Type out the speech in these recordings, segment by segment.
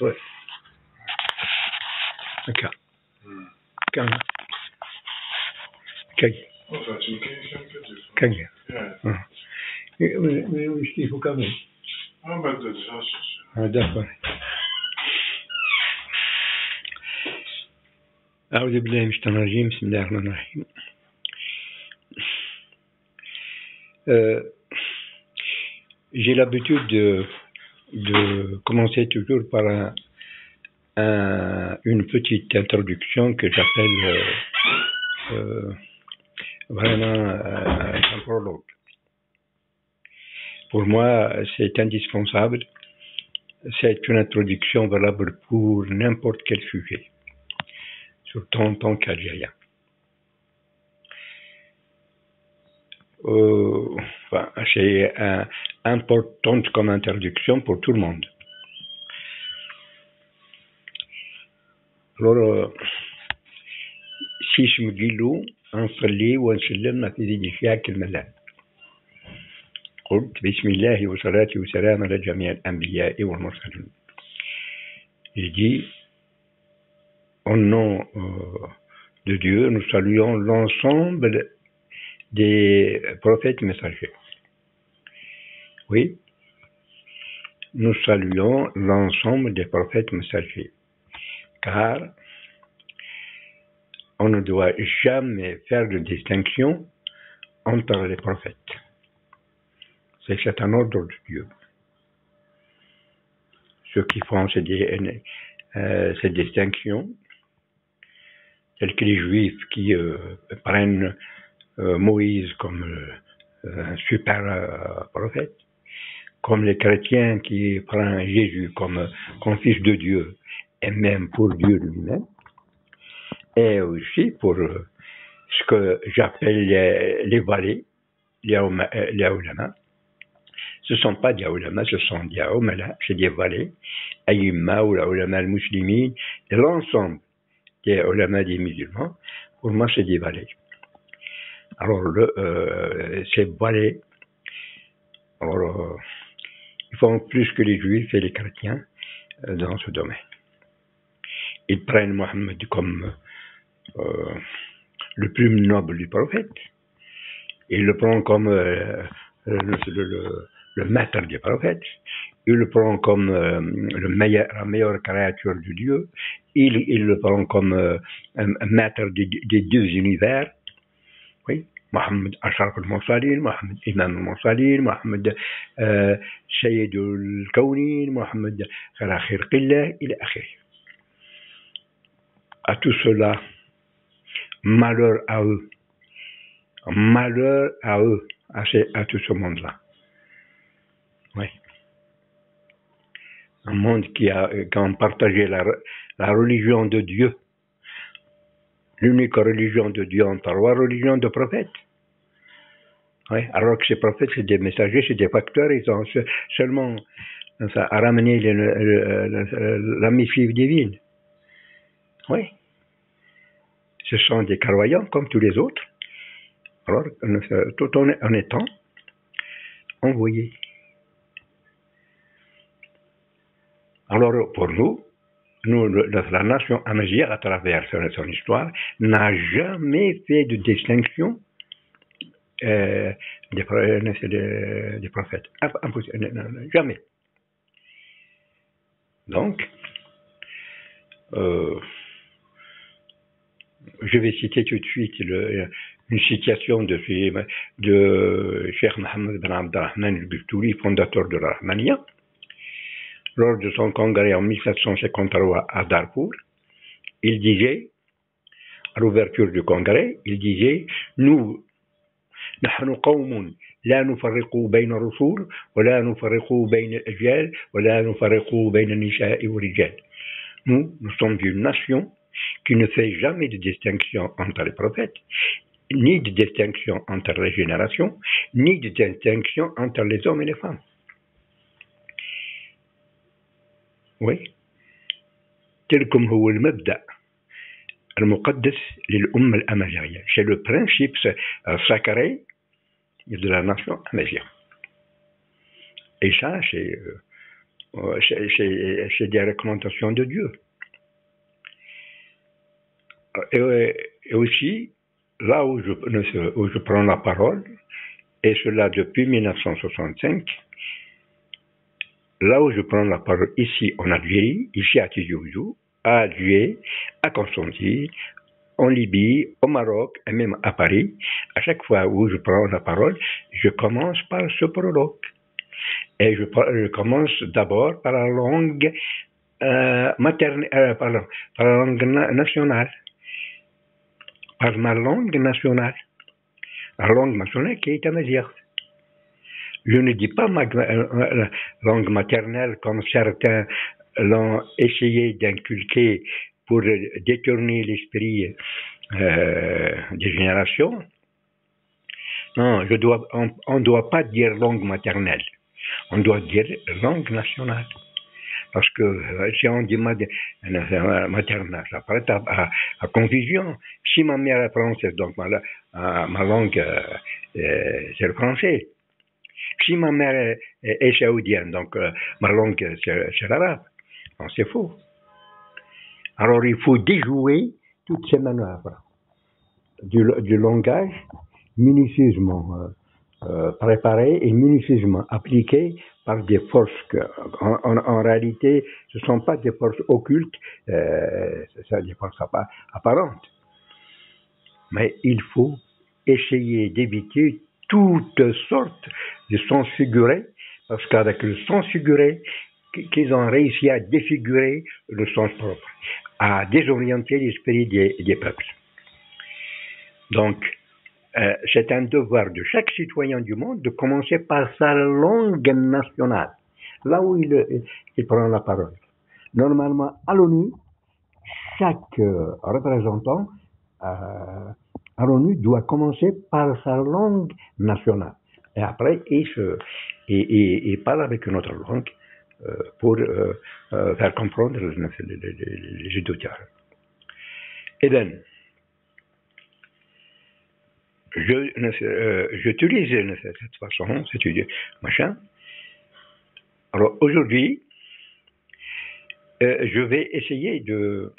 ouais. Ok. Kan. Kijk. Kijk. Mais où est-ce qu'il faut quand même? Ah, bah, déjà, ah, d'accord. أعوذ بالله من الشيطان الرجيم بسم الله الرحمن الرحيم. J'ai l'habitude de commencer toujours par une petite introduction que j'appelle vraiment un prologue. Pour moi, c'est indispensable. C'est une introduction valable pour n'importe quel sujet, surtout en tant qu'Algérien. Enfin, c'est importante comme introduction pour tout le monde. Alors, si je me dis l'eau, نصلي ونسلم ما في ذي فيها كلمة لا. قلت بسم الله والصلاة والسلام على جميع الأنبياء والمرسلين. Je dis au nom de Dieu, nous saluons l'ensemble des prophètes messagers. Oui, nous saluons l'ensemble des prophètes messagers, car on ne doit jamais faire de distinction entre les prophètes. C'est un ordre de Dieu. Ceux qui font ces distinctions, tels que les Juifs qui prennent Moïse comme un super prophète, comme les chrétiens qui prennent Jésus comme fils de Dieu et même pour Dieu lui-même, et aussi pour ce que j'appelle les valets, les ulama. Ce ne sont pas des ulama, ce sont des umala, c'est des valets, aïma ou la ulama al-muslimin, et l'ensemble des ulama des musulmans, pour moi c'est des valets. Alors, ces valets, alors, ils font plus que les juifs et les chrétiens dans ce domaine. Ils prennent Mohammed comme le plus noble du prophète. Ils le prennent comme le maître des prophètes. Ils le prennent comme la meilleure créature de Dieu. Ils le prennent comme un maître des deux univers. Oui, Mohammed Ashraf al-Mursalin, Mohammed Imam al-Mursalin, Mohammed Sayyid al-Kawnin, Mohammed Khir Qillah, ila akhiri. À tout cela, malheur à eux, à tout ce monde-là. Oui. Un monde qui a partagé la religion de Dieu, l'unique religion de Dieu entre trois religions de prophètes. Oui, alors que ces prophètes, c'est des messagers, c'est des facteurs, ils ont seulement à ramener la missive divine. Oui. Ce sont des croyants comme tous les autres, alors tout en étant envoyés. Alors pour nous, la nation amazigh, à travers son histoire, n'a jamais fait de distinction des prophètes. Impossible, jamais. Donc, je vais citer tout de suite une citation de Cheikh Mohammed Ben Abdelrahman al-Biftouli, fondateur de la Rahmaniya, lors de son congrès en 1753 à Darfour. Il disait, à l'ouverture du congrès, il disait « Nous, نحن قوم لا نفرق بين الرسول ولا نفرق بين الأجيال ولا نفرق بين النساء والرجال. » Nous sommes une nation qui ne fait jamais de distinction entre les prophètes, ni de distinction entre les générations, ni de distinction entre les hommes et les femmes. Oui. تلكم هو المبدأ المقدس للأمة الأمازيغية. C'est le principe sacré de la nation amazigh. Et ça, c'est C'est des recommandations de Dieu. Et aussi, là où je prends la parole, et cela depuis 1965, là où je prends la parole ici en Algérie, ici à Tizi Ouzou, à Alger, à Constantine, en Libye, au Maroc et même à Paris, à chaque fois où je prends la parole, je commence par ce prologue. Et je commence d'abord par la langue maternelle, par la langue nationale. Par ma langue nationale. La langue nationale qui est amazigh. Je ne dis pas ma langue maternelle comme certains l'ont essayé d'inculquer pour détourner l'esprit des générations. Non, on ne doit pas dire langue maternelle. On doit dire langue nationale. Parce que si on dit maternelle, ça prête à confusion. Si ma mère est française, donc ma langue, c'est le français. Si ma mère est saoudienne, donc ma langue, c'est l'arabe. Non, c'est faux. Alors il faut déjouer toutes ces manœuvres du langage minutieusement préparé et minutieusement appliqué par des forces que, en réalité, ce ne sont pas des forces occultes, c'est des forces apparentes. Mais il faut essayer d'éviter toutes sortes de sens figurés, parce qu'avec le sens figuré, qu'ils ont réussi à défigurer le sens propre, à désorienter l'esprit des peuples. Donc, c'est un devoir de chaque citoyen du monde de commencer par sa langue nationale, là où il prend la parole. Normalement, à l'ONU, chaque représentant à l'ONU doit commencer par sa langue nationale. Et après, il parle avec une autre langue pour faire comprendre les auditeurs. Eh bien, j'utilise cette façon, cette machin. Alors aujourd'hui, je vais essayer de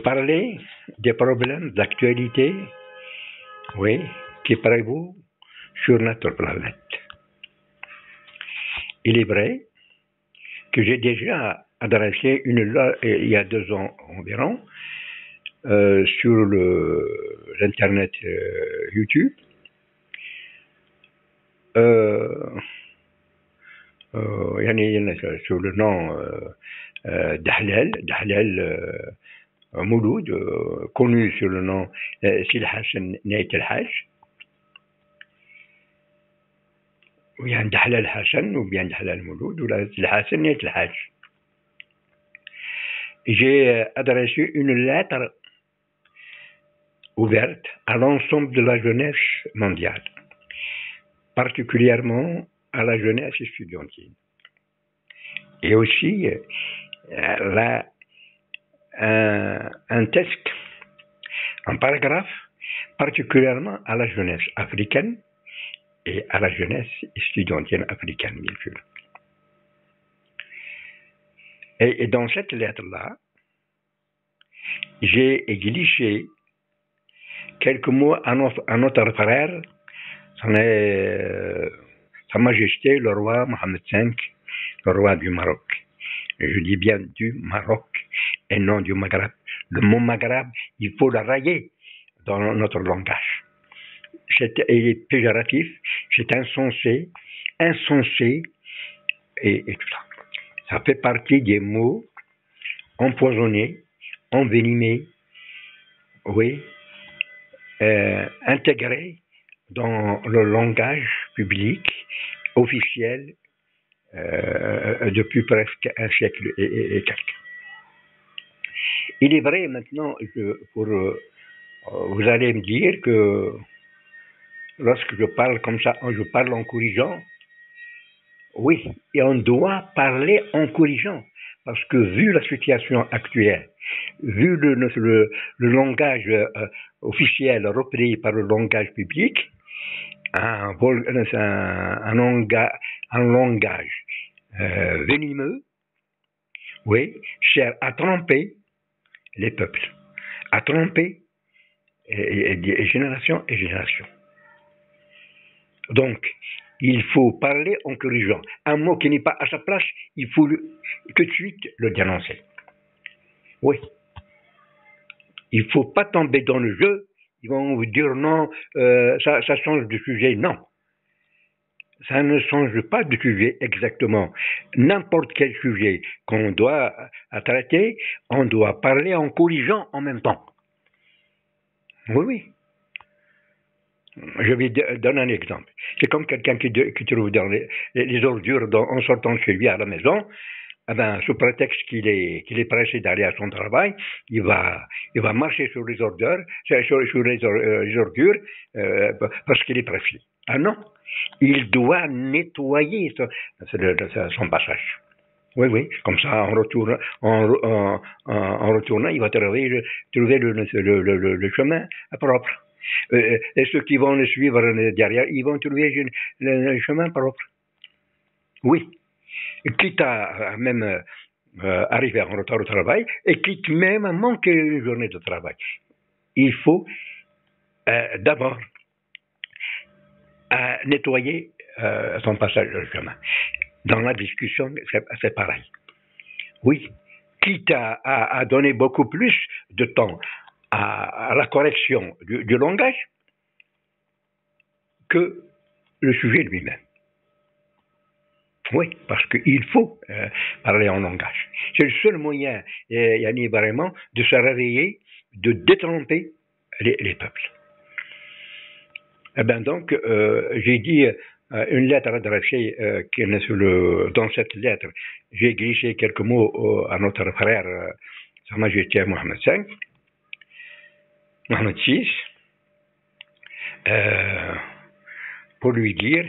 parler des problèmes d'actualité, oui, qui prévaut sur notre planète. Il est vrai que j'ai déjà adressé il y a 2 ans environ, sur l'internet YouTube, sous le nom Dahlel Mouloud, connu sous le nom Sid Hassan Nait El Haj, ou bien Dahlel Hassan, ou bien Dahlel Mouloud, ou Sid Hassan Nait El Haj. J'ai adressé une lettre ouverte à l'ensemble de la jeunesse mondiale, particulièrement à la jeunesse estudiantine. Et aussi un texte, un paragraphe, particulièrement à la jeunesse africaine et à la jeunesse estudiantine africaine, bien sûr. Et dans cette lettre-là, j'ai glissé quelques mots à notre frère, Sa Majesté le roi Mohammed V, le roi du Maroc. Je dis bien du Maroc et non du Maghreb. Le mot Maghreb, il faut le rayer dans notre langage. Il est péjoratif, c'est insensé et tout ça. Ça fait partie des mots empoisonnés, envenimés, oui, intégrés dans le langage public officiel depuis presque un siècle et quelques. Il est vrai maintenant, vous allez me dire que lorsque je parle comme ça, je parle en corrigeant. Oui, et on doit parler en corrigeant, parce que vu la situation actuelle, vu le langage officiel repris par le langage public, un langage venimeux, oui, cher à tromper les peuples, à tromper génération et génération. Donc, il faut parler en corrigeant. Un mot qui n'est pas à sa place, il faut tout de suite le dénoncer. Oui. Il ne faut pas tomber dans le jeu. Ils vont vous dire non, ça change de sujet. Non. Ça ne change pas de sujet exactement. N'importe quel sujet qu'on doit traiter, on doit parler en corrigeant en même temps. Oui, oui. Je vais donner un exemple. C'est comme quelqu'un qui trouve dans les ordures en sortant de chez lui à la maison. Eh ben, sous prétexte qu'il est pressé d'aller à son travail, il va marcher sur les ordures, parce qu'il est pressé. Ah non, il doit nettoyer son passage. Oui, oui, comme ça, en retournant, il va trouver le chemin propre. Et ceux qui vont le suivre derrière, ils vont trouver le chemin propre. Oui. Quitte à même arriver en retard au travail et quitte même à manquer une journée de travail. Il faut d'abord nettoyer son passage de chemin. Dans la discussion, c'est pareil. Oui, quitte à donner beaucoup plus de temps à la correction du langage que le sujet lui-même. Oui, parce qu'il faut parler en langage. C'est le seul moyen, Yannick, vraiment, de se réveiller, de détremper les peuples. Eh bien donc, j'ai dit une lettre adressée, dans cette lettre, j'ai glissé quelques mots à notre frère, Sa Majesté Mohamed V, Mohamed VI, pour lui dire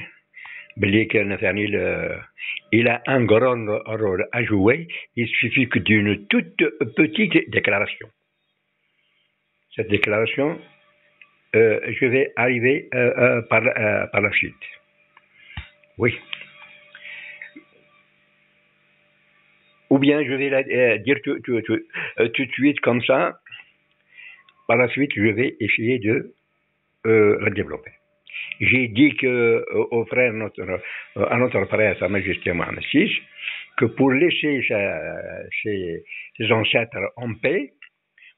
il a un grand rôle à jouer, il suffit que d'une toute petite déclaration. Cette déclaration, je vais arriver par la suite. Oui. Ou bien je vais la dire tout de suite comme ça. Par la suite, je vais essayer de la développer. J'ai dit à notre frère, Sa Majesté Mohamed VI, que pour laisser ses ancêtres en paix,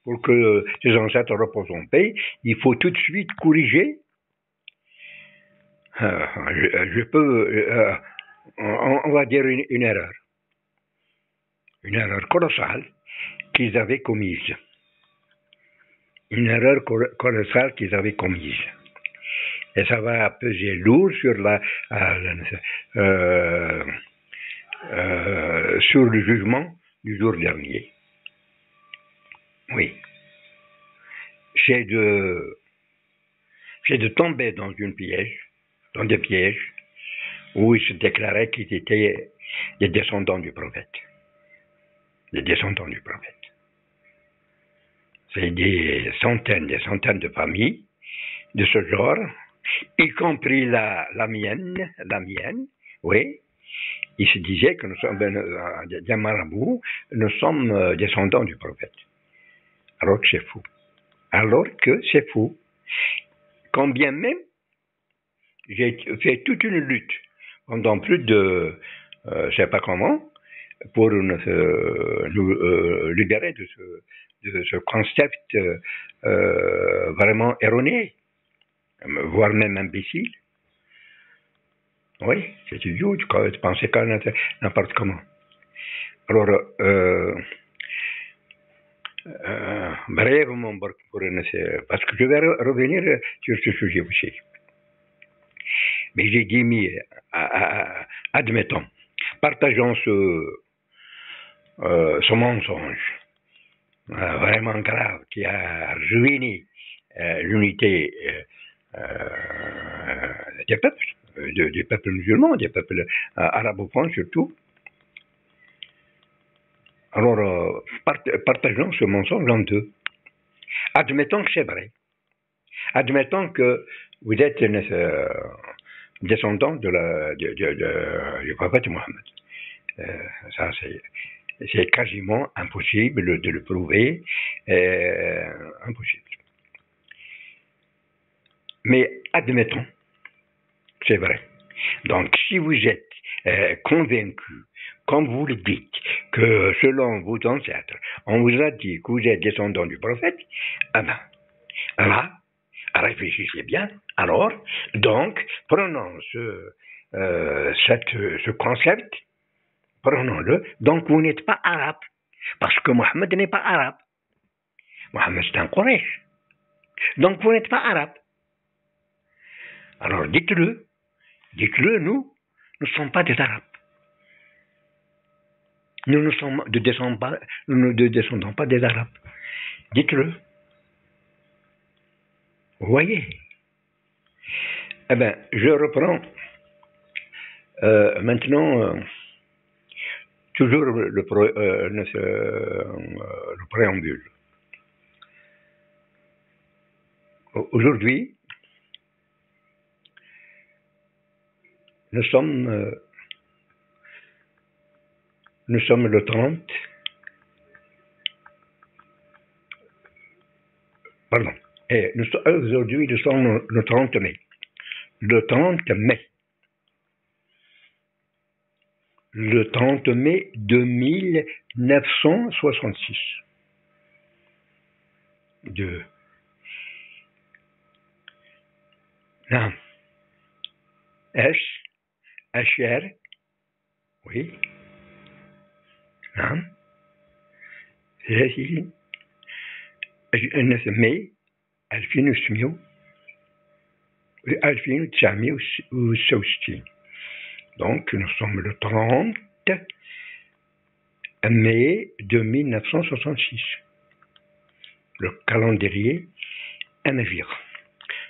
pour que ses ancêtres reposent en paix, il faut tout de suite corriger. On va dire une erreur. Une erreur colossale qu'ils avaient commise. Une erreur colossale qu'ils avaient commise. Et ça va peser lourd sur sur le jugement du jour dernier. Oui. C'est de tomber dans des pièges, où ils se déclaraient qu'ils étaient des descendants du prophète. Des descendants du prophète. C'est des centaines de familles de ce genre, y compris la mienne, oui. Il se disait que nous sommes des marabouts, nous sommes descendants du prophète. Alors que c'est fou. Quand bien même, j'ai fait toute une lutte pendant plus de, je ne sais pas comment, pour nous libérer de ce concept vraiment erroné, voire même imbécile. Oui, c'est idiot de penser qu'à n'importe comment. Alors, brièvement, parce que je vais revenir sur ce sujet aussi. Mais j'ai dit, admettons, partageons ce mensonge vraiment grave qui a ruiné l'unité des peuples, des peuples musulmans, des peuples arabophones surtout. Alors, partageons ce mensonge en deux. Admettons que c'est vrai. Admettons que vous êtes descendant du prophète Mohammed. Ça, c'est quasiment impossible de le prouver. Impossible. Mais admettons, c'est vrai. Donc, si vous êtes convaincu, comme vous le dites, que selon vos ancêtres, on vous a dit que vous êtes descendant du prophète, eh ben, là, réfléchissez bien. Alors, donc, prenons ce concept, prenons-le. Donc, vous n'êtes pas arabe, parce que Mohammed n'est pas arabe. Mohammed, c'est un Quraysh. Donc, vous n'êtes pas arabe. Alors, dites-le, nous ne sommes pas des arabes. Nous ne descendons pas des arabes. Dites-le. Vous voyez? Eh bien, je reprends maintenant toujours le préambule. Aujourd'hui, nous sommes le 30. Pardon. Aujourd'hui, nous sommes le 30 mai. Le 30 mai. Le 30 mai 2966. Non. HR. Oui. نعم. ثلاثين ماي 1966. Donc, nous sommes le 30 mai de 1966. Le calendrier Amazigh.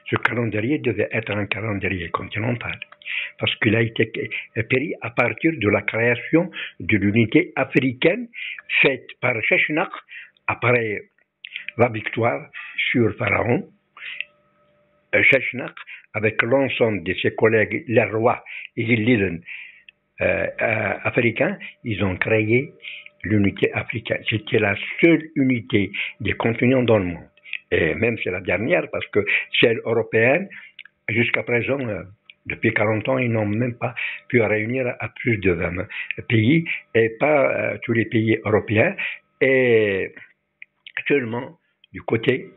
Ce calendrier devait être un calendrier continental, parce qu'il a été pris à partir de la création de l'unité africaine faite par Sheshnak après la victoire sur Pharaon. Sheshnak, avec l'ensemble de ses collègues, les rois et les leaders africains, ils ont créé l'unité africaine. C'était la seule unité des continents dans le monde. Et même c'est la dernière, parce que celle européenne, jusqu'à présent, depuis 40 ans, ils n'ont même pas pu réunir à plus de 20 pays, et pas tous les pays européens, et seulement du côté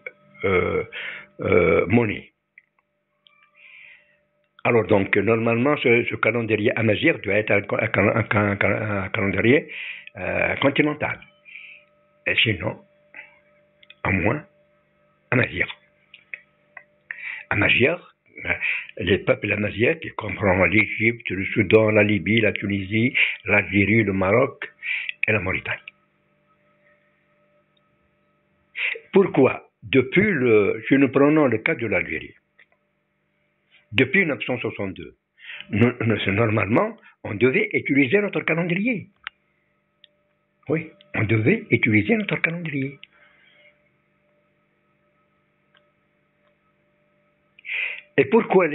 monnaie. Alors donc, normalement, ce calendrier Amazigh doit être un calendrier continental. Et sinon, à moins, Amazigh. Amazigh, les peuples amazighs qui comprennent l'Égypte, le Soudan, la Libye, la Tunisie, l'Algérie, le Maroc et la Mauritanie. Pourquoi? Si nous prenons le cas de l'Algérie, depuis 1962, normalement, on devait utiliser notre calendrier. Oui, on devait utiliser notre calendrier. Et pourquoi à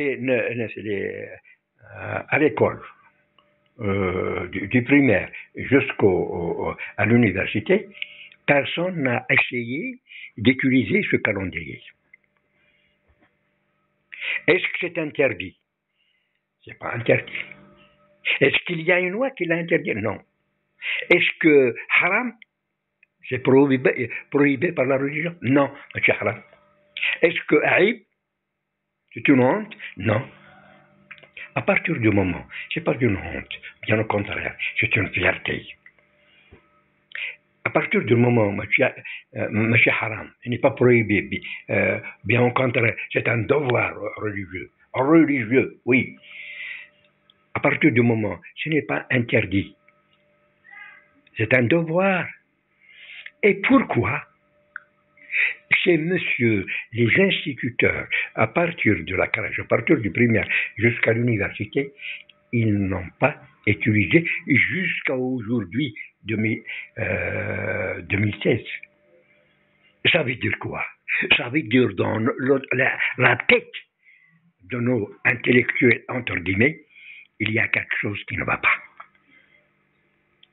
l'école, du primaire jusqu'à l'université, personne n'a essayé d'utiliser ce calendrier? Est-ce que c'est interdit? C'est pas interdit. Est-ce qu'il y a une loi qui l'a interdit? Non. Est-ce que haram? C'est prohibé par la religion? Non, c'est haram. Est-ce que aïb? C'est une honte? Non. À partir du moment, c'est pas une honte, bien au contraire, c'est une fierté. À partir du moment où c'est haram, il n'est pas prohibé, bien au contraire, c'est un devoir religieux. Religieux, oui. À partir du moment, ce n'est pas interdit. C'est un devoir. Et pourquoi ces messieurs, les instituteurs, à partir de la crèche, à partir du primaire jusqu'à l'université, ils n'ont pas utilisé jusqu'à aujourd'hui, 2016. Ça veut dire quoi? Ça veut dire dans la tête de nos intellectuels, entre guillemets, il y a quelque chose qui ne va pas.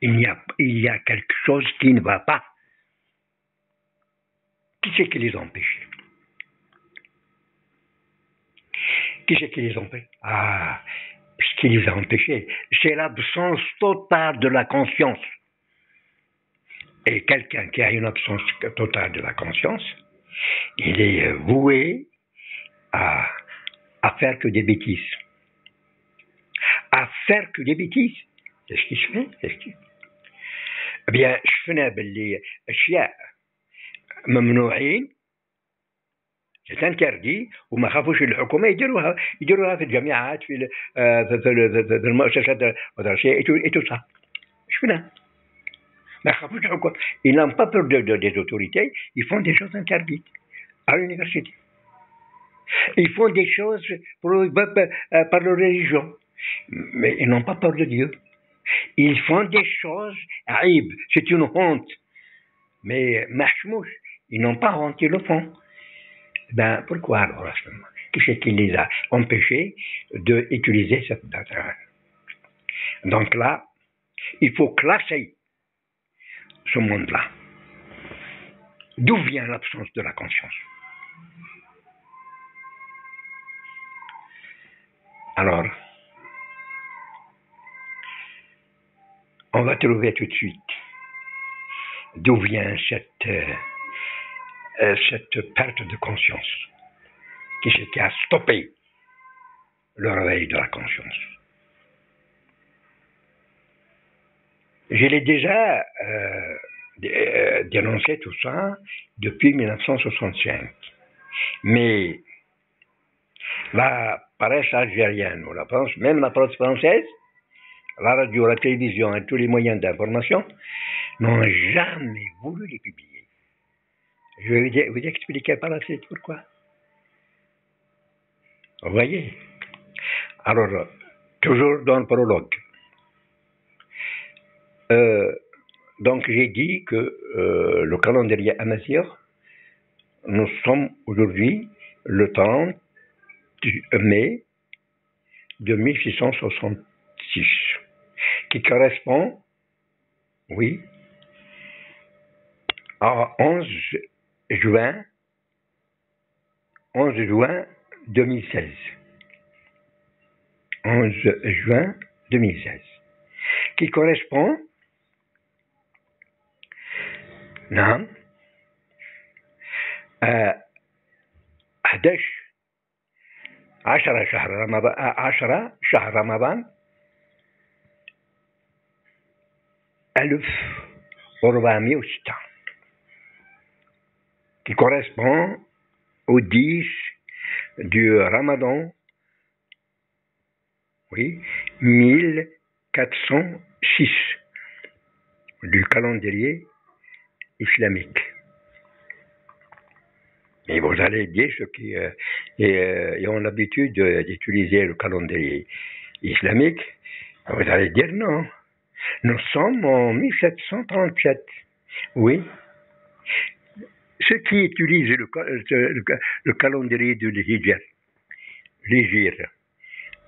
Il y a quelque chose qui ne va pas. Qui c'est qui les empêche? Qui c'est qui les empêche? Ah, ce qui les a empêchés, c'est l'absence totale de la conscience. Et quelqu'un qui a une absence totale de la conscience, il est voué à faire que des bêtises. À faire que des bêtises. C'est ce qui se fait. Eh bien, شفنا باللي أشياء ممنوعين c'est interdit وما خافوش الحكومة يديروها في الجامعات في المؤسسات المدرسية et tout ça. شفنا. ما خافوش الحكومة. Ils n'ont pas peur des autorités, ils font des choses interdites à l'université. Ils font des choses par leur religion, mais ils n'ont pas peur de Dieu. Ils font des choses, aïb, c'est une honte. Mais machmouch, ils n'ont pas honte, ils le font. Ben, pourquoi alors? Qu'est-ce qui les a empêchés d'utiliser cette date? Donc là, il faut classer ce monde-là. D'où vient l'absence de la conscience? Alors, on va trouver tout de suite d'où vient cette perte de conscience qui a stoppé le réveil de la conscience. Je l'ai déjà dénoncé tout ça depuis 1965. Mais la presse algérienne, ou la presse, même la presse française, la radio, la télévision et tous les moyens d'information n'ont jamais voulu les publier. Je vais vous expliquer par la suite pourquoi. Vous voyez? Alors, toujours dans le prologue. Donc, j'ai dit que le calendrier amazigh, nous sommes aujourd'hui le 30 mai de 1666, qui correspond, oui, à 11 juin 2016. 11 juin 2016, qui correspond نعم 11 شهر رمضان 10 شهر رمضان 1406 qui correspond au 10 du Ramadan, oui, 1406 du calendrier islamique. Et vous allez dire ceux qui ont l'habitude d'utiliser le calendrier islamique, vous allez dire non. Nous sommes en 1737. Oui. Ceux qui utilisent le calendrier de l'Hijr,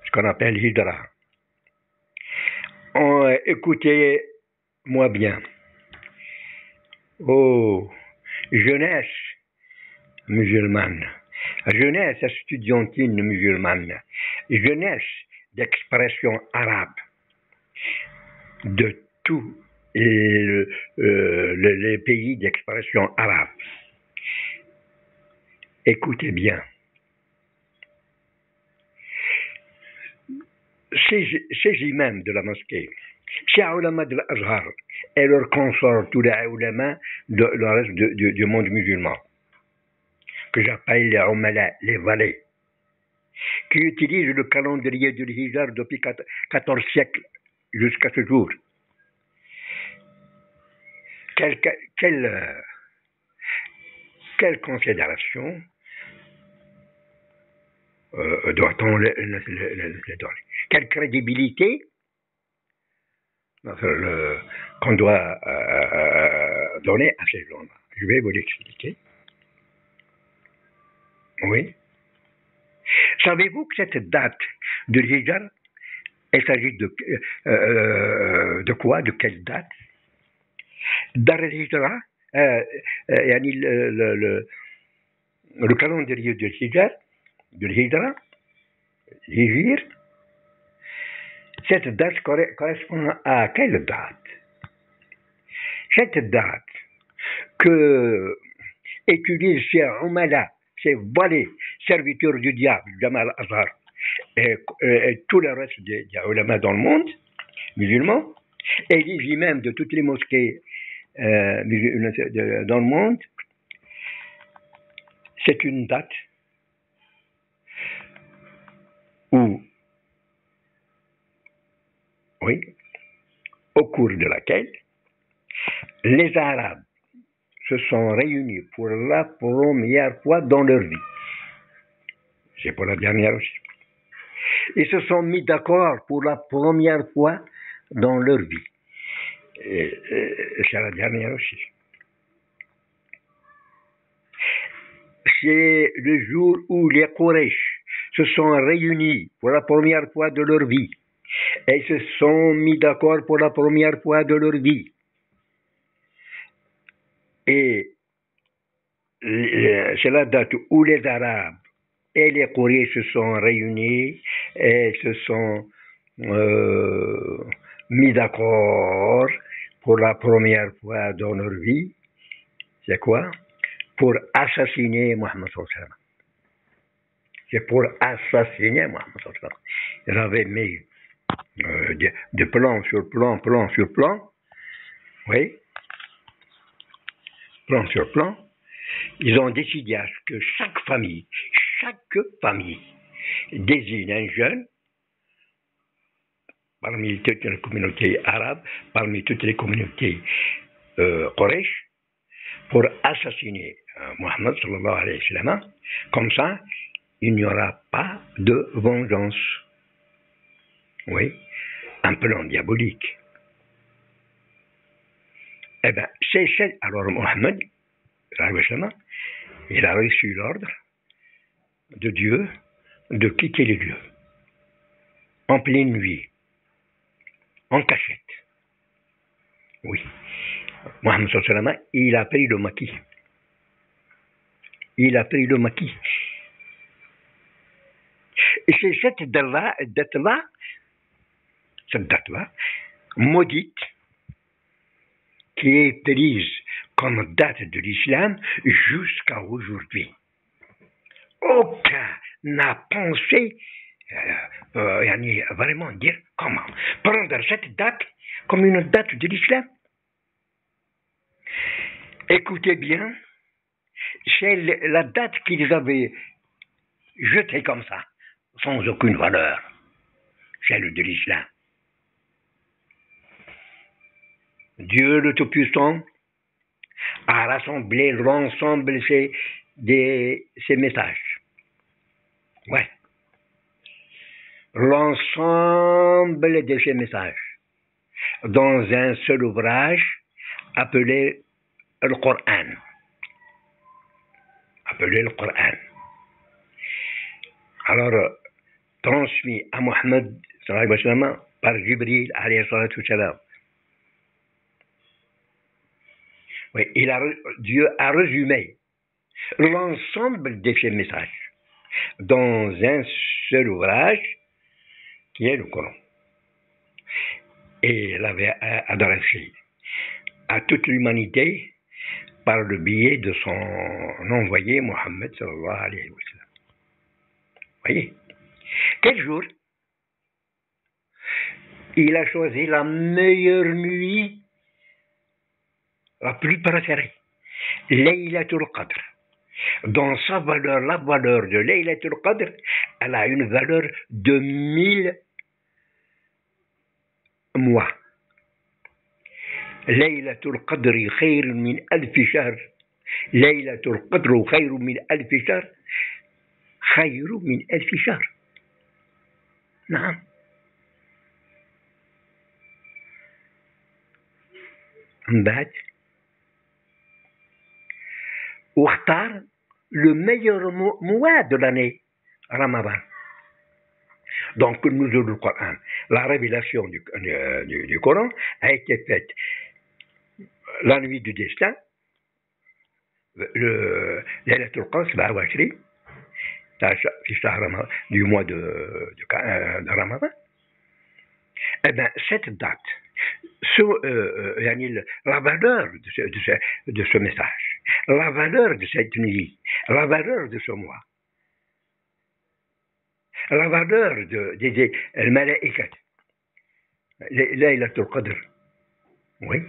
ce qu'on appelle Hijra, écoutez-moi bien. Oh, jeunesse musulmane, jeunesse estudiantine musulmane, jeunesse d'expression arabe, de tous les pays d'expression arabe. Écoutez bien. Ces imams de la mosquée, ces ulama de l'Azhar et leurs consorts, tous les ulama de le reste du monde musulman, que j'appelle les umala, les valets, qui utilisent le calendrier de l'Hijr depuis 14 siècles jusqu'à ce jour. Quelle considération doit-on le donner? Quelle crédibilité qu'on doit donner à ces gens-là? Je vais vous l'expliquer. Oui. Savez-vous que cette date de l'Hijra, il s'agit de quoi? De quelle date? Dar al-Hijra, yani le calendrier de l'Hijra, l'Hijr, cette date correspond à quelle date? Cette date que utilisent ces Umala, ces volés, serviteurs du diable, Jamal Azhar, et tout le reste des ulama dans le monde, musulmans, et les imams de toutes les mosquées dans le monde, c'est une date où, oui, au cours de laquelle les Arabes se sont réunis pour la première fois dans leur vie. C'est pour la dernière aussi. Ils se sont mis d'accord pour la première fois dans leur vie. C'est la dernière aussi. C'est le jour où les Quraysh se sont réunis pour la première fois de leur vie. Et ils se sont mis d'accord pour la première fois de leur vie. Et c'est la date où les Arabes et les Quraysh se sont réunis et se sont mis d'accord pour la première fois dans leur vie. C'est quoi? Pour assassiner Mohammed sallallahu alayhi wa sallam. C'est pour assassiner Mohammed sallallahu alayhi wa sallam. Ils avaient mis de plan sur plan sur plan. Oui. Plan sur plan. Ils ont décidé à ce que chaque famille désigne un jeune parmi toutes les communautés arabes, parmi toutes les communautés Quraysh, pour assassiner Mohammed sallallahu alayhi wa sallam. Comme ça, il n'y aura pas de vengeance. Oui, un plan diabolique. Eh bien, alors Mohammed, il a reçu l'ordre de Dieu de quitter les lieux en pleine nuit, en cachette. Oui. Mohammed sallallahu alayhi wa sallam, il a pris le maquis. Il a pris le maquis. Et c'est cette date-là, maudite, qui est prise comme date de l'islam jusqu'à aujourd'hui. Aucun n'a pensé vraiment dire comment prendre cette date comme une date de l'islam. Écoutez bien, c'est la date qu'ils avaient jetée comme ça, sans aucune valeur, celle de l'islam. Dieu le Tout-Puissant a rassemblé l'ensemble de ces messages. Ouais. L'ensemble de ces messages dans un seul ouvrage appelé le Coran. Alors, transmis à Mohammed sallallahu alayhi wa sallam par Jibril alayhi salatu wa salam. Oui, Dieu a résumé l'ensemble de ces messages dans un seul ouvrage qui est le Coran. Et il avait adressé à toute l'humanité par le biais de son envoyé Mohammed sallallahu alayhi wa sallam. Voyez, quel jour il a choisi la meilleure nuit, la plus préférée, Laylatul Qadr. Dans sa valeur, la valeur de Laylatul Qadr, elle a une valeur de 1000 mois. Laylatul Qadri khayrun min alfi shahr. Laylatul Qadru khayrun min alfi shahr. Khayrun min alfi shahr. نعم. من بعد واختار le meilleur mois de l'année Ramadan. Donc, Nuzul du Coran, la révélation du Coran a été faite la nuit du destin, Laylatul Qadr, la Washri, du mois de Ramadan. Eh bien, cette date, la valeur de ce message, la valeur de cette nuit, la valeur de ce mois, la valeur des Malaïkat, Laylatul Qadr, oui.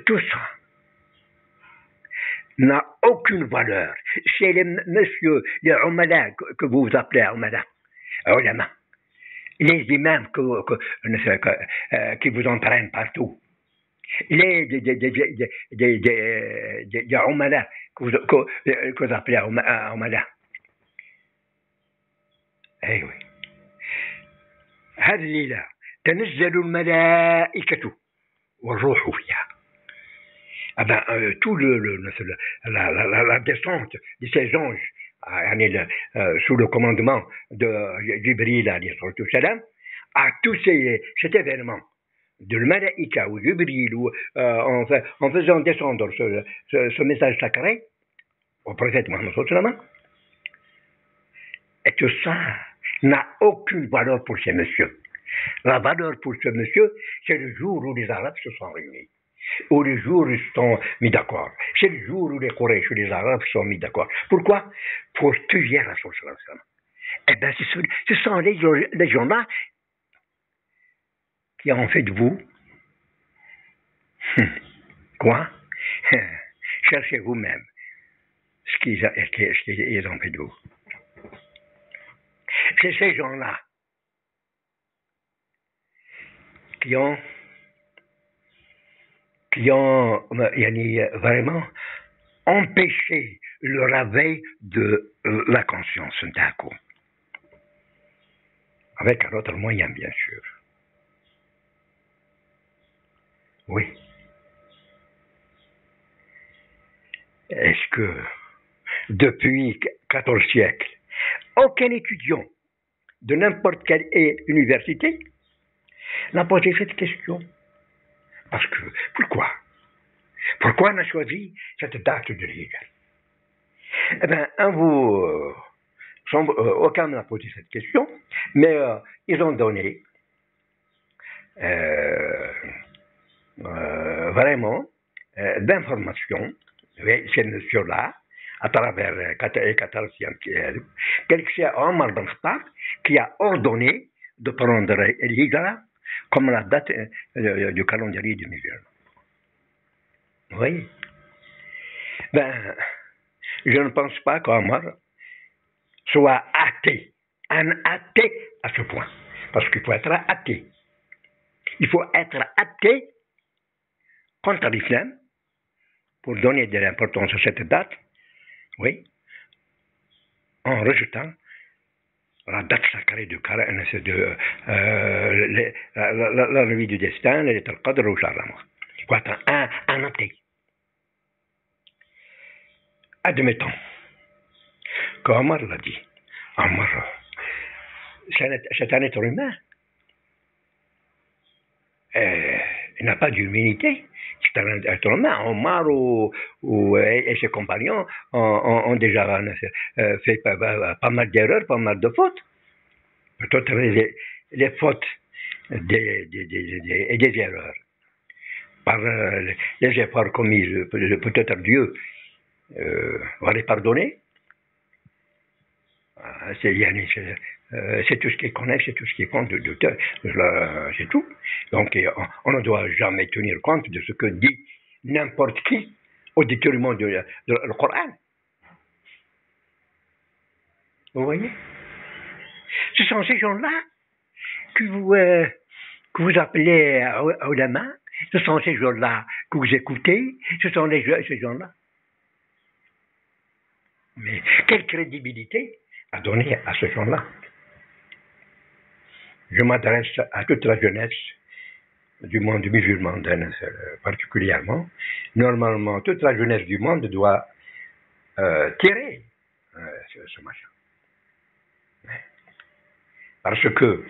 Tout ça n'a aucune valeur chez les messieurs, les umala que vous appelez ulama, les imams qui vous entraînent partout, les umala que vous appelez umala. Eh oui. هذه الليلة تنزل الملائكة والروح فيها. Ah ben, tout la descente de ces anges sous le commandement de Jibril à tous cet événement de Malaïka ou Jibril en faisant descendre ce message sacré au prophète Mohammed, et tout ça n'a aucune valeur pour ces messieurs. La valeur pour ce monsieur, c'est le jour où les Arabes se sont réunis, où les jours ils se sont mis d'accord. C'est le jour où les Quraysh, les Arabes se sont mis d'accord. Pourquoi? Pour tuer Rasoul sallallahu alayhi wa sallam. Eh bien, ce sont les gens-là qui ont fait de vous. Quoi? Cherchez vous-même ce qu'ils ont fait de vous. C'est ces gens-là qui ont vraiment empêché le réveil de la conscience d'un coup. Avec un autre moyen, bien sûr. Oui. Est-ce que, depuis 14 siècles, aucun étudiant de n'importe quelle université n'a posé cette question? Parce que, pourquoi on a choisi cette date de l'Hijra? Eh bien, aucun n'a posé cette question, mais ils ont donné vraiment d'informations, ces messieurs-là, à travers les 14e siècle, tel que c'est Omar Ben Khattab qui a ordonné de prendre l'Hijra comme la date du calendrier du musulman. Oui. Ben, je ne pense pas qu'Omar soit athée, un athée à ce point. Parce qu'il faut être athée. Il faut être athée contre l'islam pour donner de l'importance à cette date, oui, en rejetant la date sacrée la nuit du destin, Laylatul Qadr ou Sharama. Il faut être un athée. Admettons qu'Omar l'a dit. Omar, c'est un être humain. Il n'a pas d'humanité. C'est un être humain. Omar et ses compagnons ont déjà fait pas mal d'erreurs, pas mal de fautes. Peut-être les fautes et des erreurs. Par les efforts commis, peut-être Dieu va les pardonner. C'est tout ce qu'il connaît, c'est tout ce qui compte, c'est tout. Donc on ne doit jamais tenir compte de ce que dit n'importe qui au détriment du Coran. Vous voyez? Ce sont ces gens-là que vous appelez ulama, ce sont ces gens-là que vous écoutez, ce sont ces gens-là. Mais quelle crédibilité à donner à ces gens-là? Je m'adresse à toute la jeunesse du monde musulman particulièrement, normalement, toute la jeunesse du monde doit tirer ce machin. Parce que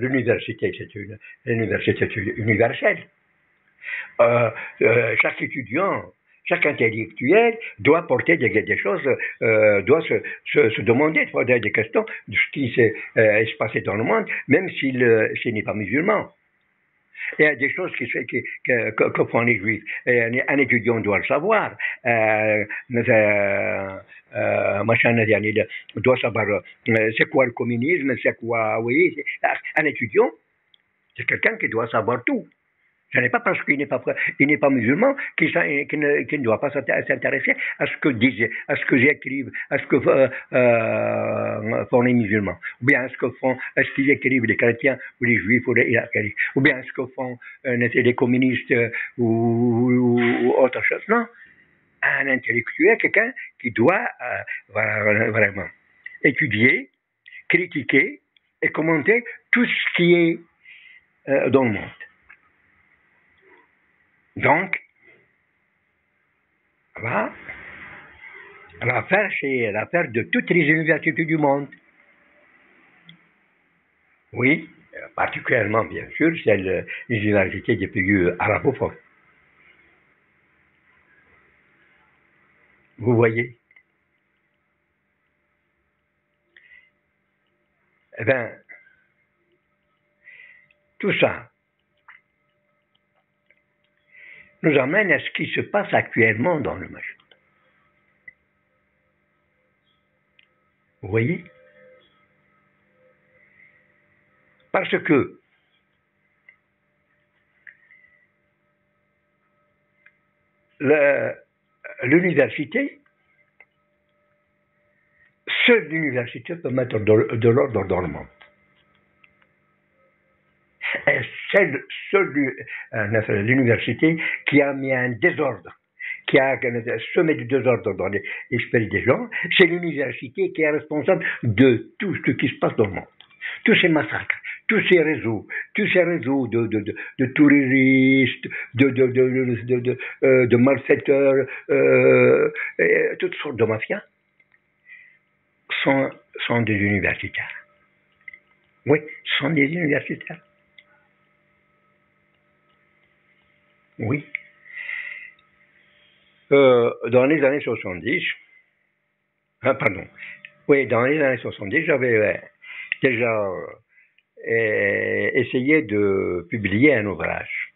l'université, c'est une université universelle. Chaque étudiant, chaque intellectuel doit porter des choses, doit se demander des questions de ce qui s'est passé dans le monde, même s'il n'est pas musulman. Il y a des choses que font les juifs. Un étudiant doit le savoir. Doit savoir c'est quoi le communisme, c'est quoi, oui. Un étudiant, c'est quelqu'un qui doit savoir tout. Ce n'est pas parce qu'il n'est pas musulman qu'il ne doit pas s'intéresser à ce que disent, à ce que j'écrive, à ce que font les musulmans, ou bien à ce qu'ils écrivent les chrétiens ou les juifs ou bien à ce que font les communistes ou autre chose. Non, un intellectuel, quelqu'un qui doit vraiment étudier, critiquer et commenter tout ce qui est dans le monde. Donc, là, l'affaire, c'est l'affaire de toutes les universités du monde. Oui, particulièrement, bien sûr, les universités des pays arabophones. Vous voyez? Eh bien, tout ça nous amène à ce qui se passe actuellement dans le machin. Vous voyez? Parce que l'université, seule l'université peut mettre de l'ordre dans le monde. C'est seule l'université qui a mis un désordre, qui a semé du désordre dans l'esprit des gens. C'est l'université qui est responsable de tout ce qui se passe dans le monde. Tous ces massacres, tous ces réseaux de touristes, de malfaiteurs, toutes sortes de mafias sont des universitaires. Oui, sont des universitaires. Oui. Dans les années 70, dans les années 70, j'avais déjà essayé de publier un ouvrage.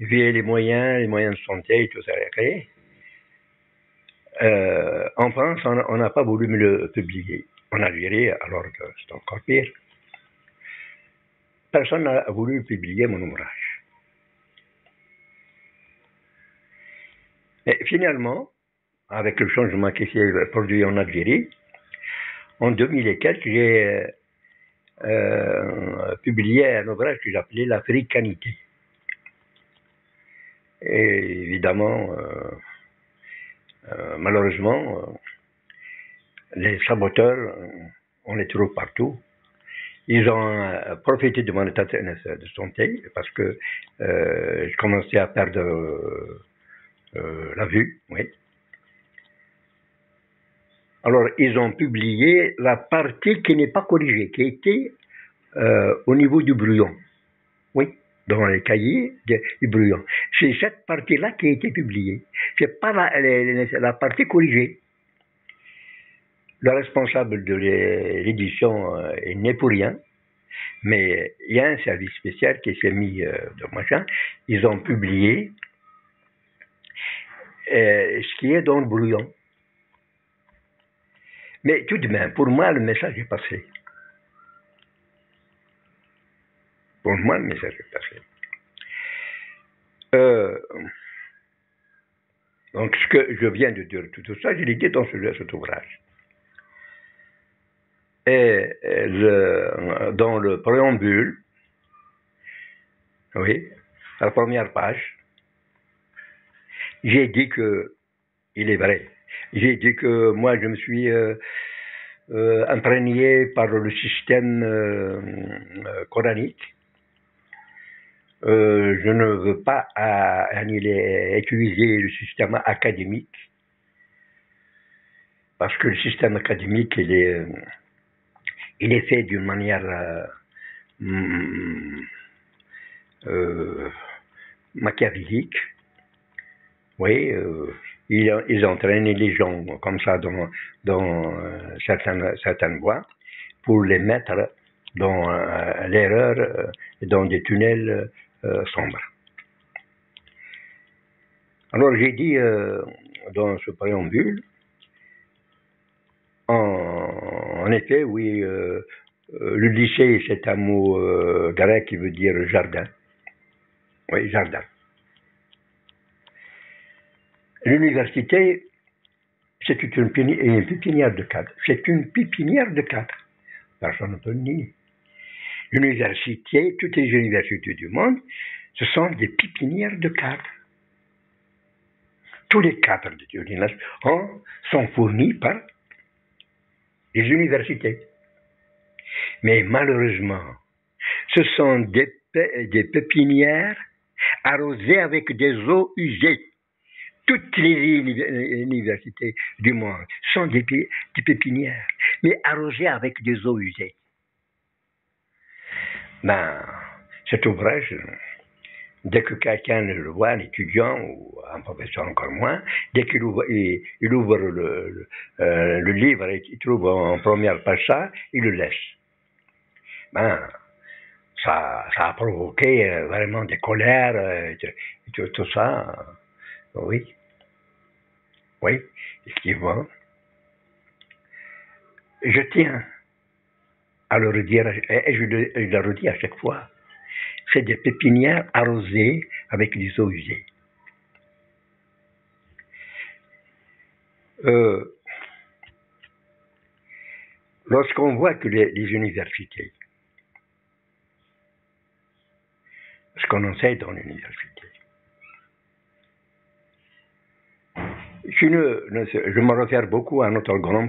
Vu les moyens de santé et tout ça. En France, on n'a pas voulu me le publier. En Algérie, alors que c'est encore pire. Personne n'a voulu publier mon ouvrage. Et finalement, avec le changement qui s'est produit en Algérie, en 2000 et quelques, j'ai publié un ouvrage que j'appelais l'Africanité. Et évidemment, malheureusement, les saboteurs, on les trouve partout. Ils ont profité de mon état de santé parce que je commençais à perdre la vue, oui. Alors, ils ont publié la partie qui n'est pas corrigée, qui était au niveau du brouillon. Oui, dans les cahiers du brouillon. C'est cette partie-là qui a été publiée. C'est pas la partie corrigée. Le responsable de l'édition n'est pour rien, mais il y a un service spécial qui s'est mis de machin. Ils ont publié ce qui est dans le brouillon. Mais tout de même, pour moi, le message est passé. Pour moi, le message est passé. Donc, ce que je viens de dire, tout ça, je l'ai dit dans cet ouvrage. Et dans le préambule, oui, à la première page, j'ai dit que, il est vrai, j'ai dit que moi, je me suis imprégné par le système coranique. Je ne veux pas utiliser le système académique, parce que le système académique, il est fait d'une manière machiavélique. Oui, ils entraînent les gens comme ça dans certaines voies pour les mettre dans l'erreur, dans des tunnels sombres. Alors j'ai dit dans ce préambule, en effet, oui, le lycée, c'est un mot grec qui veut dire jardin. Oui, jardin. L'université, c'est une pépinière de cadres. C'est une pépinière de cadres. Personne ne peut le nier. L'université, toutes les universités du monde, ce sont des pépinières de cadres. Tous les cadres de l'université sont fournis par les universités. Mais malheureusement, ce sont des pépinières arrosées avec des eaux usées. Toutes les universités du monde sont des pépinières, mais arrosées avec des eaux usées. Ben, cet ouvrage, dès que quelqu'un le voit, un étudiant ou un professeur encore moins, dès qu'il ouvre, il ouvre le livre et il trouve en première page ça, il le laisse. Ben, ça a provoqué vraiment des colères, tout ça. Oui. Oui, effectivement. Je tiens à le redire, et je le redis à chaque fois. C'est des pépinières arrosées avec des eaux usées. Lorsqu'on voit que les universités, ce qu'on enseigne dans l'université, je me réfère beaucoup à notre grand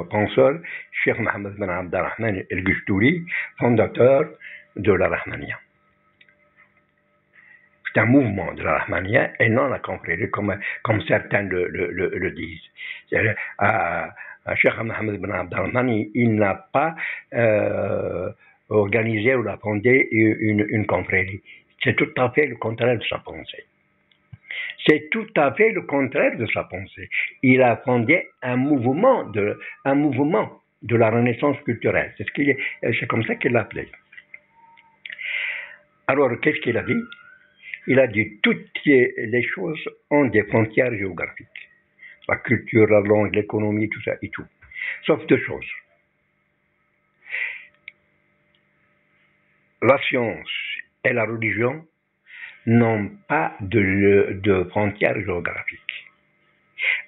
penseur, Cheikh Mohammed Ben Abdelrahman El-Gushtouri, fondateur de la Rahmania. C'est un mouvement de la Rahmania et non la confrérie comme certains le disent. Cheikh Mohammed Ben Abdelrahman, il n'a pas organisé ou fondé une confrérie. C'est tout à fait le contraire de sa pensée. C'est tout à fait le contraire de sa pensée. Il a fondé un mouvement de la renaissance culturelle. C'est comme ça qu'il l'appelait. Alors, qu'est-ce qu'il a dit? Il a dit toutes les choses ont des frontières géographiques. La culture, la langue, l'économie, tout ça et tout. Sauf deux choses. La science et la religion n'ont pas de frontières géographiques.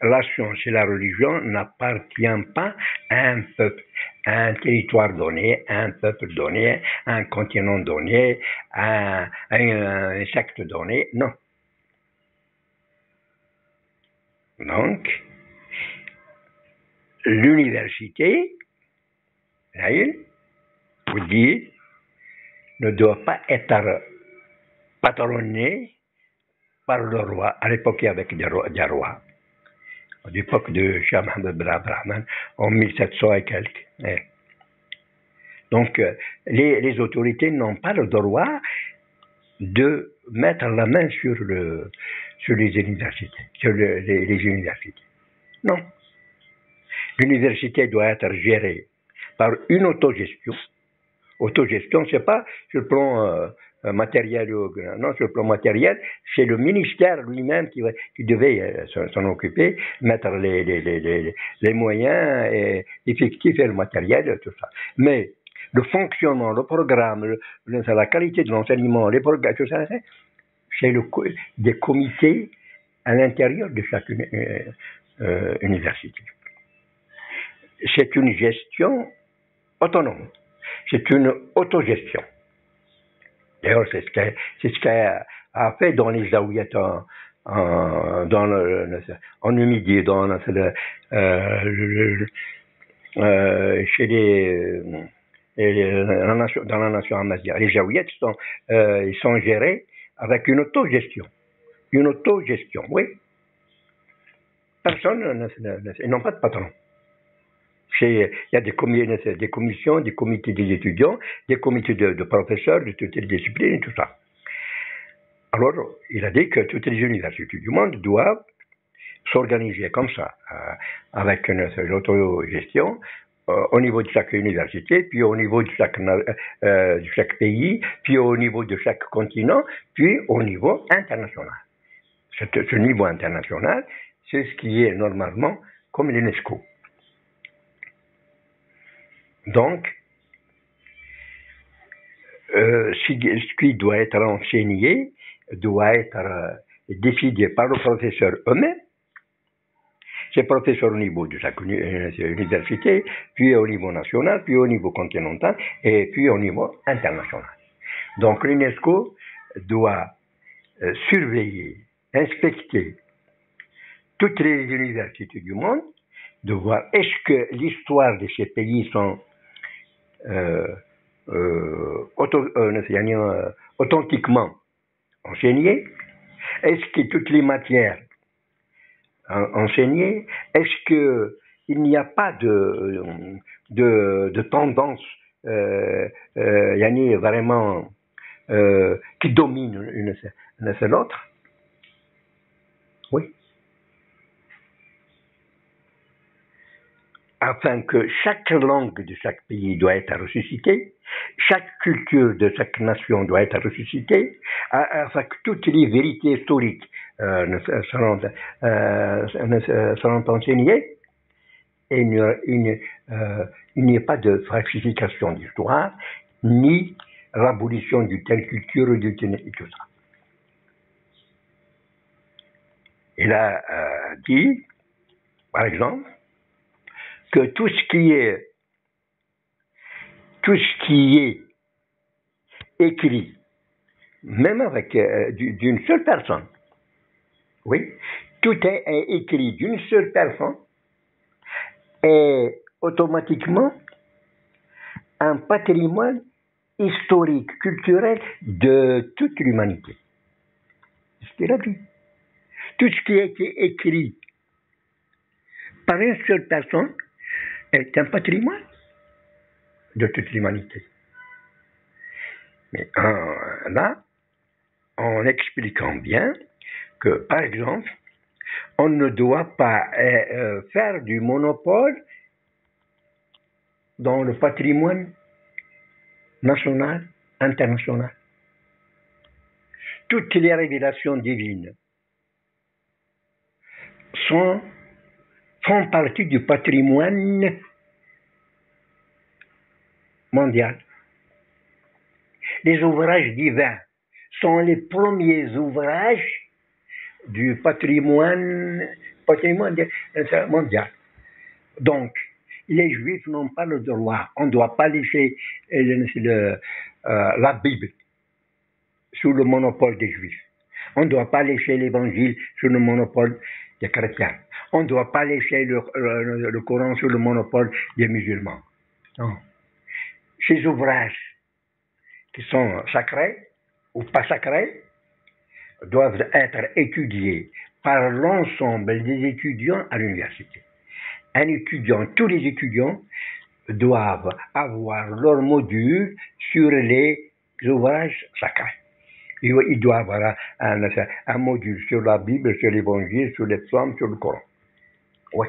La science et la religion n'appartiennent pas à un peuple, à un territoire donné, à un peuple donné, à un continent donné, à un secte donné, non. Donc, l'université, vous dites, ne doit pas être patronné par le roi, à l'époque avec des rois, à l'époque de Cheikh Mohammed Ben Abdelrahman, en 1700 et quelques. Donc, les autorités n'ont pas le droit de mettre la main sur les universités, sur les universités. Non. L'université doit être gérée par une autogestion. Autogestion, c'est pas sur le plan matériel, non, sur le plan matériel, c'est le ministère lui-même qui devait s'en occuper, mettre les moyens effectifs et le matériel, tout ça. Mais le fonctionnement, le programme, la qualité de l'enseignement, les programmes, tout ça, c'est des comités à l'intérieur de chaque université. C'est une gestion autonome. C'est une autogestion. D'ailleurs, c'est ce qu'elle a fait dans les zaouillettes en Numidie, chez dans la nation amazigh. Les Jaouillettes ils sont gérés avec une autogestion. Une autogestion, oui. Personne, ils n'ont pas de patron. Il y a des commissions, des comités des étudiants, des comités de professeurs de toutes les disciplines et tout ça. Alors, il a dit que toutes les universités du monde doivent s'organiser comme ça, avec l'autogestion, au niveau de chaque université, puis au niveau de chaque pays, puis au niveau de chaque continent, puis au niveau international. Ce niveau international, c'est ce qui est normalement comme l'UNESCO. Donc, ce qui doit être enseigné doit être décidé par les professeurs eux-mêmes. Ces professeurs au niveau de chaque université, puis au niveau national, puis au niveau continental, et puis au niveau international. Donc l'UNESCO doit surveiller, inspecter toutes les universités du monde, de voir est-ce que l'histoire de ces pays sont authentiquement enseignées, est-ce que toutes les matières enseignées, est-ce qu'il n'y a pas de tendance vraiment qui domine une sur l'autre? Oui. Afin que chaque langue de chaque pays doit être ressuscitée, chaque culture de chaque nation doit être ressuscitée, afin que toutes les vérités historiques seront enseignées, et il n'y ait pas de falsification d'histoire, ni l'abolition d'une telle culture ou d'une telle et tout ça. Il a dit, par exemple, que tout ce qui est écrit, même avec d'une seule personne, oui, tout est écrit d'une seule personne, est automatiquement un patrimoine historique, culturel de toute l'humanité. C'est ce qu'il a dit. Tout ce qui a été écrit par une seule personne est un patrimoine de toute l'humanité. Mais là, en expliquant bien que, par exemple, on ne doit pas faire du monopole dans le patrimoine national, international. Toutes les révélations divines font partie du patrimoine mondial. Les ouvrages divins sont les premiers ouvrages du patrimoine mondial. Donc, les Juifs n'ont pas le droit, on ne doit pas laisser la Bible sous le monopole des Juifs. On ne doit pas laisser l'Évangile sous le monopole des chrétiens. On ne doit pas laisser le Coran sous le monopole des musulmans. Non. Ces ouvrages qui sont sacrés ou pas sacrés doivent être étudiés par l'ensemble des étudiants à l'université. Tous les étudiants doivent avoir leur module sur les ouvrages sacrés. Il doit avoir un module sur la Bible, sur l'Évangile, sur les psaumes, sur le Coran. Oui.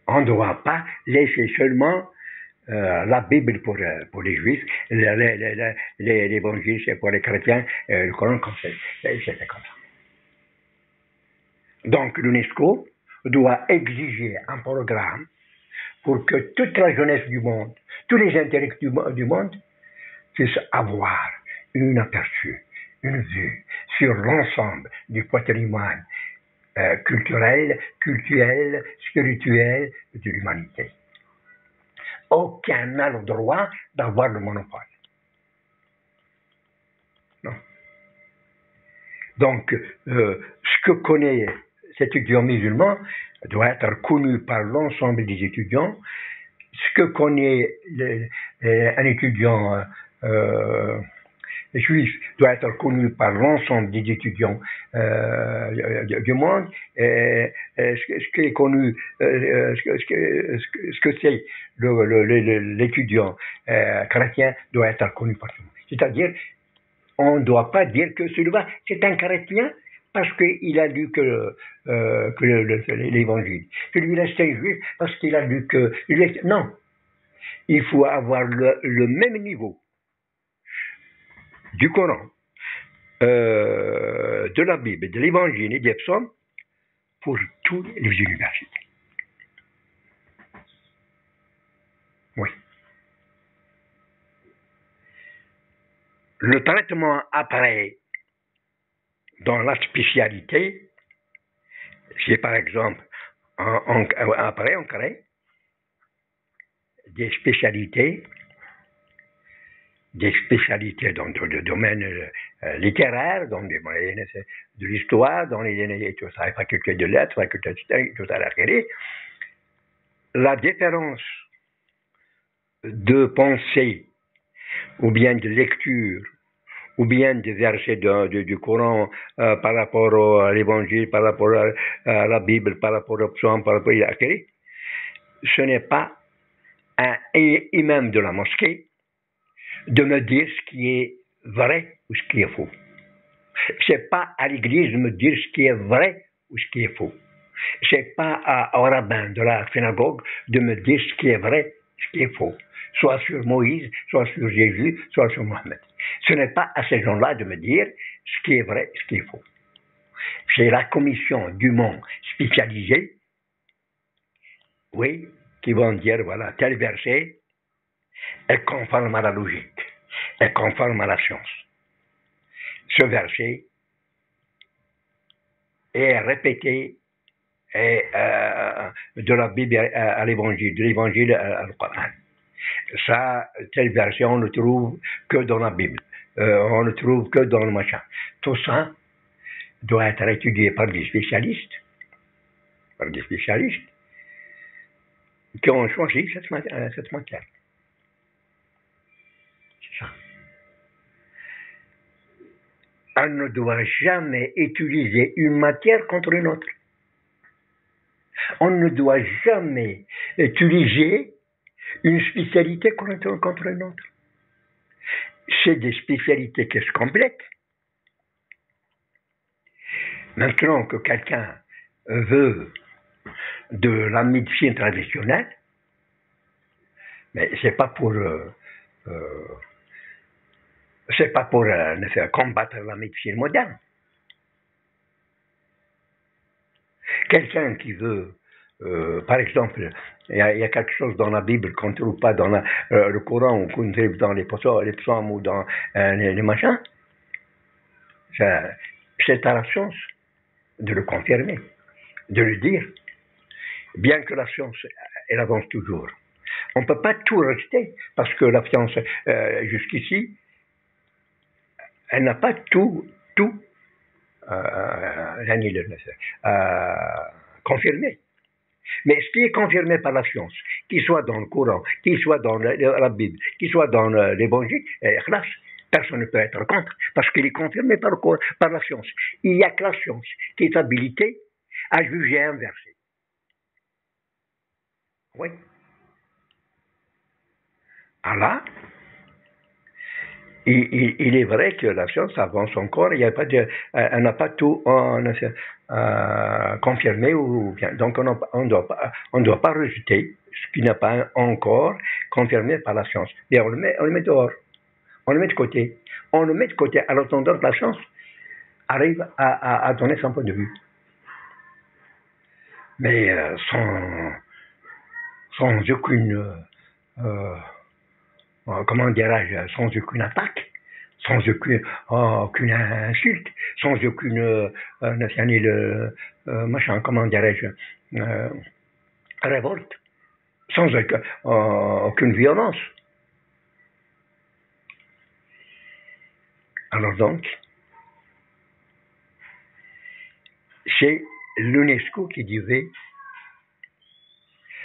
On ne doit pas laisser seulement la Bible pour les Juifs, l'Évangile c'est pour les chrétiens, le Coran comme c'était comme ça. Donc l'UNESCO doit exiger un programme pour que toute la jeunesse du monde, tous les intellectuels du monde puissent avoir un aperçu, une vue sur l'ensemble du patrimoine culturel, spirituel de l'humanité. Aucun n'a le droit d'avoir le monopole. Non. Donc, ce que connaît cet étudiant musulman doit être connu par l'ensemble des étudiants. Ce que connaît un étudiant juif doit être connu par l'ensemble des étudiants du monde. Ce qui est connu, ce que c'est l'étudiant chrétien doit être connu par tout le monde. C'est-à-dire, on ne doit pas dire que celui-là, c'est un chrétien parce qu'il a lu que l'évangile. Celui-là, c'est un juif parce qu'il a lu que... Non, il faut avoir le même niveau du Coran, de la Bible, de l'Évangile et des psaumes pour toutes les universités. Oui. Le traitement après, dans la spécialité, c'est par exemple, après on crée des spécialités dans le domaine littéraire, dans le domaine de l'histoire, dans les facultés de lettres, facultés d'histoire, tout ça à la différence de pensée, ou bien de lecture, ou bien de versets du Coran par rapport à l'Évangile, par rapport à la Bible, par rapport au psaume, par rapport à l'Akhéri, ce n'est pas un imam de la mosquée de me dire ce qui est vrai ou ce qui est faux. C'est pas à l'église de me dire ce qui est vrai ou ce qui est faux. C'est pas au rabbin de la synagogue de me dire ce qui est vrai, ce qui est faux. Soit sur Moïse, soit sur Jésus, soit sur Mohammed. Ce n'est pas à ces gens-là de me dire ce qui est vrai, ce qui est faux. C'est la commission du monde spécialisée, oui, qui vont dire, voilà, tel verset est conforme à la logique, est conforme à la science. Ce verset est répété de la Bible à l'Évangile, de l'Évangile à le Coran. Ça, telle version, on ne trouve que dans la Bible. On ne trouve que dans le machin. Tout ça doit être étudié par des spécialistes qui ont choisi cette matière. C'est ça. On ne doit jamais utiliser une matière contre une autre. On ne doit jamais utiliser une spécialité contre une autre. C'est des spécialités qui se complètent. Maintenant que quelqu'un veut de la médecine traditionnelle, mais c'est pas pour combattre la médecine moderne. Quelqu'un qui veut, par exemple, il y a quelque chose dans la Bible qu'on ne trouve pas dans le Coran ou qu'on trouve dans les psaumes ou dans les machins, c'est à la science de le confirmer, de le dire. Bien que la science, elle avance toujours. On ne peut pas tout rejeter, parce que la science, jusqu'ici, elle n'a pas tout confirmé. Mais ce qui est confirmé par la science, qu'il soit dans le Coran, qu'il soit dans la Bible, qu'il soit dans l'Évangile, personne ne peut être contre, parce qu'il est confirmé par la science. Il n'y a que la science qui est habilitée à juger un verset. Oui. Alors, il est vrai que la science avance encore, elle n'a pas tout confirmé, donc on ne doit pas rejeter ce qui n'a pas encore confirmé par la science. Mais on le met dehors, on le met de côté. On le met de côté à l'attendant que la science arrive à donner son point de vue. Mais sans aucune... comment dirais-je, sans aucune attaque, sans aucune insulte, sans aucune machin, comment dirais-je, révolte, sans aucune violence. Alors donc, c'est l'UNESCO qui devait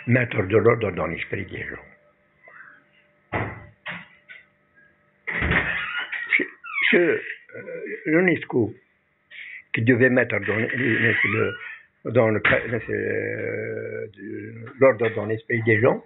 mettre de l'ordre dans l'esprit des gens. L'UNESCO qui devait mettre l'ordre dans l'esprit des gens,